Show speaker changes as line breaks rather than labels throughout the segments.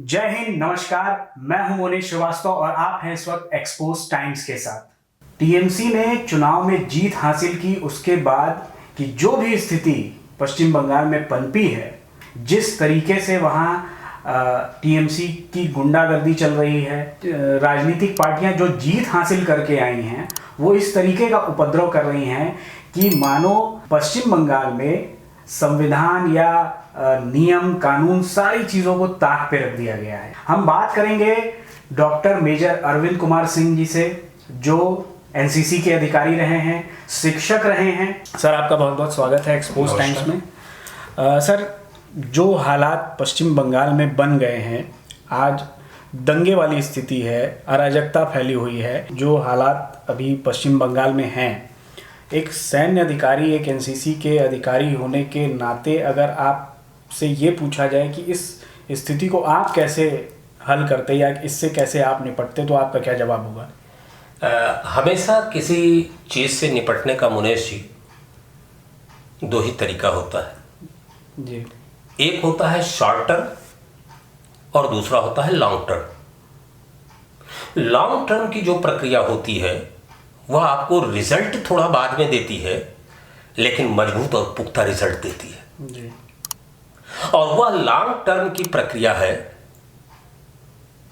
जय हिंद, नमस्कार। मैं हूं मोनिश श्रीवास्तव और आप हैं इस वक्त एक्सपोज टाइम्स के साथ। टीएमसी ने चुनाव में जीत हासिल की उसके बाद की जो भी स्थिति पश्चिम बंगाल में पनपी है, जिस तरीके से वहां टीएमसी की गुंडागर्दी चल रही है, राजनीतिक पार्टियां जो जीत हासिल करके आई हैं वो इस तरीके का उपद्रव कर रही हैं कि मानो पश्चिम बंगाल में संविधान या नियम कानून सारी चीज़ों को ताक पे रख दिया गया है। हम बात करेंगे डॉक्टर मेजर अरविंद कुमार सिंह जी से, जो एनसीसी के अधिकारी रहे हैं, शिक्षक रहे हैं। सर, आपका बहुत बहुत स्वागत है एक्सपोज टाइम्स में। सर, जो हालात पश्चिम बंगाल में बन गए हैं, आज दंगे वाली स्थिति है, अराजकता फैली हुई है। जो हालात अभी पश्चिम बंगाल में हैं, एक सैन्य अधिकारी, एक एनसीसी के अधिकारी होने के नाते अगर आपसे ये पूछा जाए कि इस स्थिति को आप कैसे हल करते या इससे कैसे आप निपटते, तो आपका क्या जवाब होगा?
हमेशा किसी चीज़ से निपटने का मुनेश जी दो ही तरीका होता है
जी।
एक होता है शॉर्ट टर्म और दूसरा होता है लॉन्ग टर्म। लॉन्ग टर्म की जो प्रक्रिया होती है वह आपको रिजल्ट थोड़ा बाद में देती है, लेकिन मजबूत और पुख्ता रिजल्ट देती है
जी।
और वह लॉन्ग टर्म की प्रक्रिया है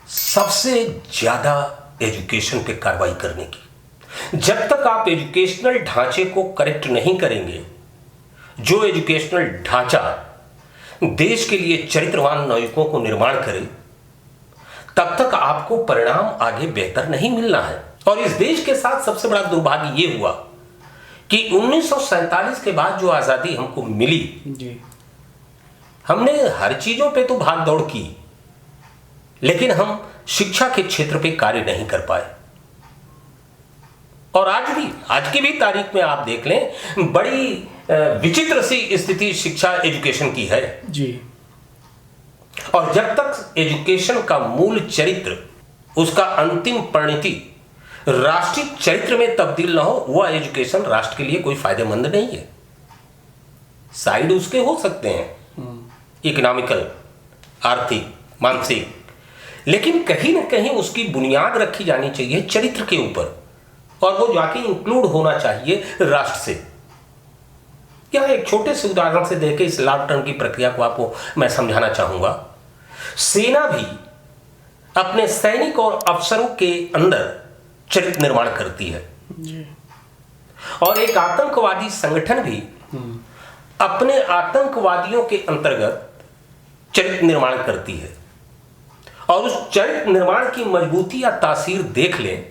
सबसे ज्यादा एजुकेशन पे कार्रवाई करने की। जब तक आप एजुकेशनल ढांचे को करेक्ट नहीं करेंगे, जो एजुकेशनल ढांचा देश के लिए चरित्रवान नागरिकों को निर्माण करे, तब तक आपको परिणाम आगे बेहतर नहीं मिलना है। और इस देश के साथ सबसे बड़ा दुर्भाग्य ये हुआ कि 1947 के बाद जो आजादी हमको मिली
जी,
हमने हर चीजों पे तो भाग दौड़ की, लेकिन हम शिक्षा के क्षेत्र पे कार्य नहीं कर पाए। और आज की भी तारीख में आप देख लें, बड़ी विचित्र सी स्थिति शिक्षा एजुकेशन की है
जी।
और जब तक एजुकेशन का मूल चरित्र, उसका अंतिम परिणति राष्ट्रीय चरित्र में तब्दील ना हो, वह एजुकेशन राष्ट्र के लिए कोई फायदेमंद नहीं है। साइड उसके हो सकते हैं, इकोनॉमिकल, आर्थिक, मानसिक, लेकिन कहीं ना कहीं उसकी बुनियाद रखी जानी चाहिए चरित्र के ऊपर, और वो जाके इंक्लूड होना चाहिए राष्ट्र से। यहां एक छोटे से उदाहरण से देखे इस लॉन्ग टर्म की प्रक्रिया को आपको मैं समझाना चाहूंगा। सेना भी अपने सैनिक और अफसरों के अंदर चरित्र निर्माण करती है
जी।
और एक आतंकवादी संगठन भी अपने आतंकवादियों के अंतर्गत चरित्र निर्माण करती है। और उस चरित्र निर्माण की मजबूती या तासीर देख लें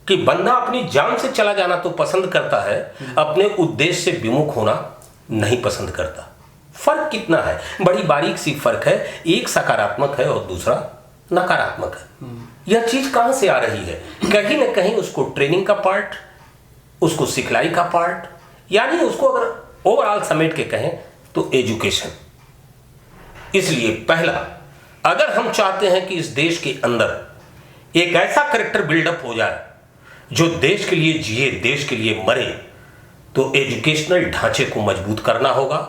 कि बंदा अपनी जान से चला जाना तो पसंद करता है, अपने उद्देश्य से विमुख होना नहीं पसंद करता। फर्क कितना है, बड़ी बारीक सी फर्क है। एक सकारात्मक है और दूसरा नकारात्मक है। यह चीज कहां से आ रही है? कहीं ना कहीं उसको ट्रेनिंग का पार्ट, उसको सिखलाई का पार्ट, यानी उसको अगर ओवरऑल समेट के कहें तो एजुकेशन। इसलिए पहला, अगर हम चाहते हैं कि इस देश के अंदर एक ऐसा कैरेक्टर बिल्डअप हो जाए जो देश के लिए जिए, देश के लिए मरे, तो एजुकेशनल ढांचे को मजबूत करना होगा।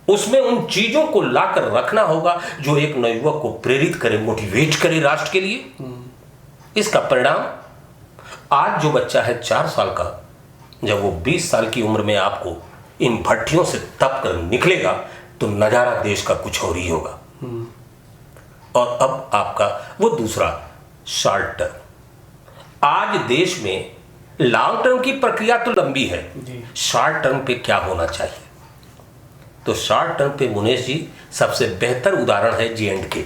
उसमें उन चीजों को लाकर रखना होगा जो एक नवयुवक को प्रेरित करे, मोटिवेट करे राष्ट्र के लिए। इसका परिणाम, आज जो बच्चा है 4 साल का, जब वो 20 साल की उम्र में आपको इन भट्टियों से तप कर निकलेगा तो नजारा देश का कुछ और ही होगा। और अब आपका वो दूसरा शॉर्ट टर्म। आज देश में लॉन्ग टर्म की प्रक्रिया तो लंबी है, शॉर्ट टर्म पे क्या होना चाहिए? तो शॉर्ट टर्म पे मुनेश जी सबसे बेहतर उदाहरण है J&K।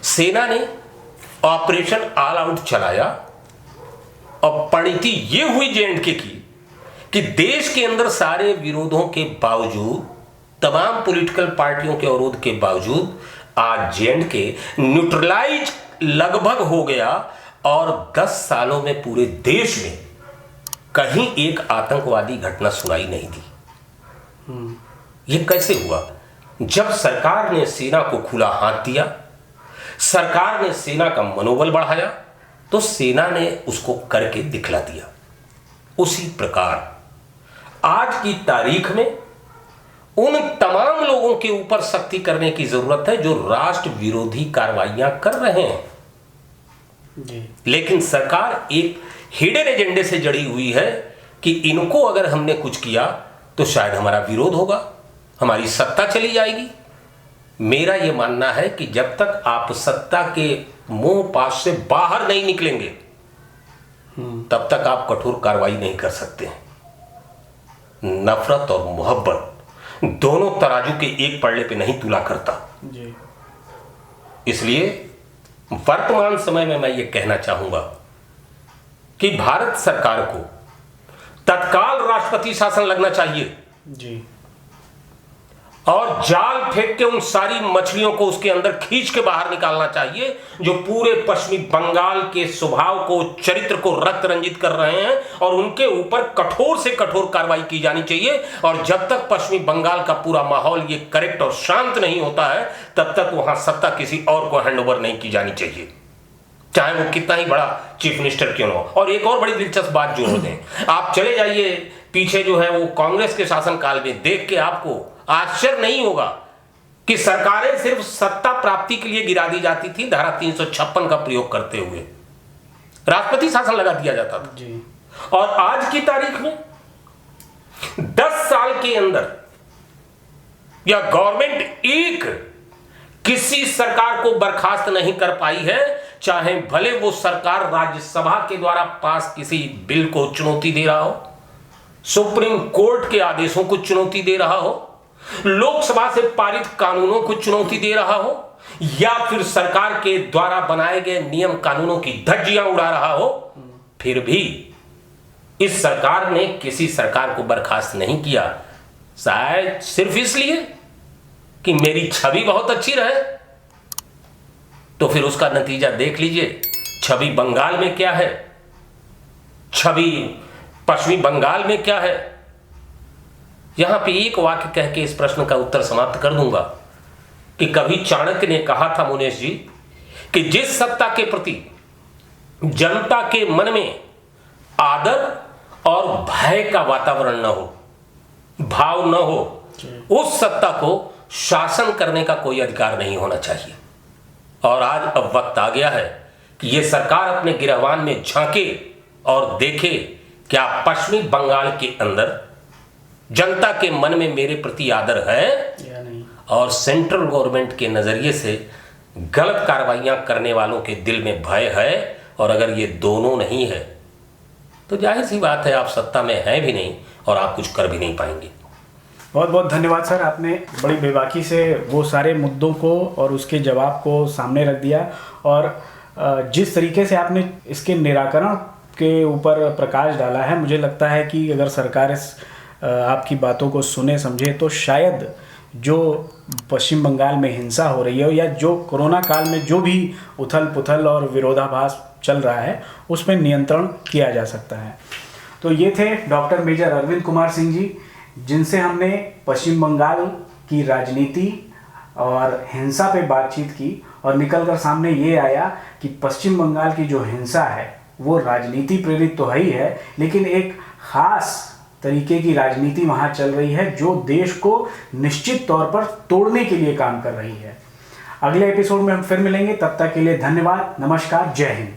सेना ने ऑपरेशन ऑल आउट चलाया और परिणति ये हुई J&K की कि देश के अंदर सारे विरोधों के बावजूद, तमाम पॉलिटिकल पार्टियों के अवरोध के बावजूद, आज J&K न्यूट्रलाइज लगभग हो गया और 10 सालों में पूरे देश में कहीं एक आतंकवादी घटना सुनाई नहीं दी। ये कैसे हुआ? जब सरकार ने सेना को खुला हाथ दिया, सरकार ने सेना का मनोबल बढ़ाया, तो सेना ने उसको करके दिखला दिया। उसी प्रकार आज की तारीख में उन तमाम लोगों के ऊपर सख्ती करने की जरूरत है जो राष्ट्र विरोधी कार्रवाइयां कर रहे हैं।
जी।
लेकिन सरकार एक हिडन एजेंडे से जड़ी हुई है कि इनको अगर हमने कुछ किया तो शायद हमारा विरोध होगा, हमारी सत्ता चली जाएगी। मेरा यह मानना है कि जब तक आप सत्ता के मोह पाश से बाहर नहीं निकलेंगे तब तक आप कठोर कार्रवाई नहीं कर सकते हैं। नफरत और मोहब्बत दोनों तराजू के एक पल्ले पे नहीं तुला करता।
जी।
इसलिए वर्तमान समय में मैं ये कहना चाहूंगा कि भारत सरकार को तत्काल राष्ट्रपति शासन लगना चाहिए
जी।
और जाल फेंक के उन सारी मछलियों को उसके अंदर खींच के बाहर निकालना चाहिए जो पूरे पश्चिमी बंगाल के स्वभाव को, चरित्र को रक्त रंजित कर रहे हैं, और उनके ऊपर कठोर से कठोर कार्रवाई की जानी चाहिए। और जब तक पश्चिमी बंगाल का पूरा माहौल ये करेक्ट और शांत नहीं होता है तब तक वहां सत्ता किसी और को हैंडओवर नहीं की जानी चाहिए, चाहे वो कितना ही बड़ा चीफ मिनिस्टर क्यों ना हो। और एक और बड़ी दिलचस्प बात जोड़ दें, आप चले जाइए पीछे जो है वो कांग्रेस के शासनकाल में, देख के आपको आश्चर्य नहीं होगा कि सरकारें सिर्फ सत्ता प्राप्ति के लिए गिरा दी जाती थी। धारा 356 का प्रयोग करते हुए राष्ट्रपति शासन लगा दिया जाता था
जी।
और आज की तारीख में 10 साल के अंदर या गवर्नमेंट एक किसी सरकार को बर्खास्त नहीं कर पाई है, चाहे भले वो सरकार राज्यसभा के द्वारा पास किसी बिल को चुनौती दे रहा हो, सुप्रीम कोर्ट के आदेशों को चुनौती दे रहा हो, लोकसभा से पारित कानूनों को चुनौती दे रहा हो, या फिर सरकार के द्वारा बनाए गए नियम कानूनों की धज्जियां उड़ा रहा हो। फिर भी इस सरकार ने किसी सरकार को बर्खास्त नहीं किया, शायद सिर्फ इसलिए कि मेरी छवि बहुत अच्छी रहे। तो फिर उसका नतीजा देख लीजिए, छवि बंगाल में क्या है, छवि पश्चिमी बंगाल में क्या है। यहां पे एक वाक्य कह के इस प्रश्न का उत्तर समाप्त कर दूंगा कि कभी चाणक्य ने कहा था मुनेश जी कि जिस सत्ता के प्रति जनता के मन में आदर और भय का वातावरण न हो, भाव न हो, उस सत्ता को शासन करने का कोई अधिकार नहीं होना चाहिए। और आज अब वक्त आ गया है कि यह सरकार अपने गिरहवान में झांके और देखे क्या पश्चिमी बंगाल के अंदर जनता के मन में मेरे प्रति आदर है
या नहीं,
और सेंट्रल गवर्नमेंट के नजरिए से गलत कार्रवाइयां करने वालों के दिल में भय है। और अगर ये दोनों नहीं है तो जाहिर सी बात है आप सत्ता में हैं भी नहीं और आप कुछ कर भी नहीं पाएंगे।
बहुत बहुत धन्यवाद सर, आपने बड़ी बेबाकी से वो सारे मुद्दों को और उसके जवाब को सामने रख दिया, और जिस तरीके से आपने इसके निराकरण के ऊपर प्रकाश डाला है, मुझे लगता है कि अगर सरकार इस आपकी बातों को सुने समझे तो शायद जो पश्चिम बंगाल में हिंसा हो रही है या जो कोरोना काल में जो भी उथल पुथल और विरोधाभास चल रहा है उस पर नियंत्रण किया जा सकता है। तो ये थे डॉक्टर मेजर अरविंद कुमार सिंह जी, जिनसे हमने पश्चिम बंगाल की राजनीति और हिंसा पे बातचीत की, और निकल कर सामने ये आया कि पश्चिम बंगाल की जो हिंसा है वो राजनीति प्रेरित तो है ही है, लेकिन एक ख़ास तरीके की राजनीति वहाँ चल रही है जो देश को निश्चित तौर पर तोड़ने के लिए काम कर रही है। अगले एपिसोड में हम फिर मिलेंगे, तब तक के लिए धन्यवाद, नमस्कार, जय हिंद।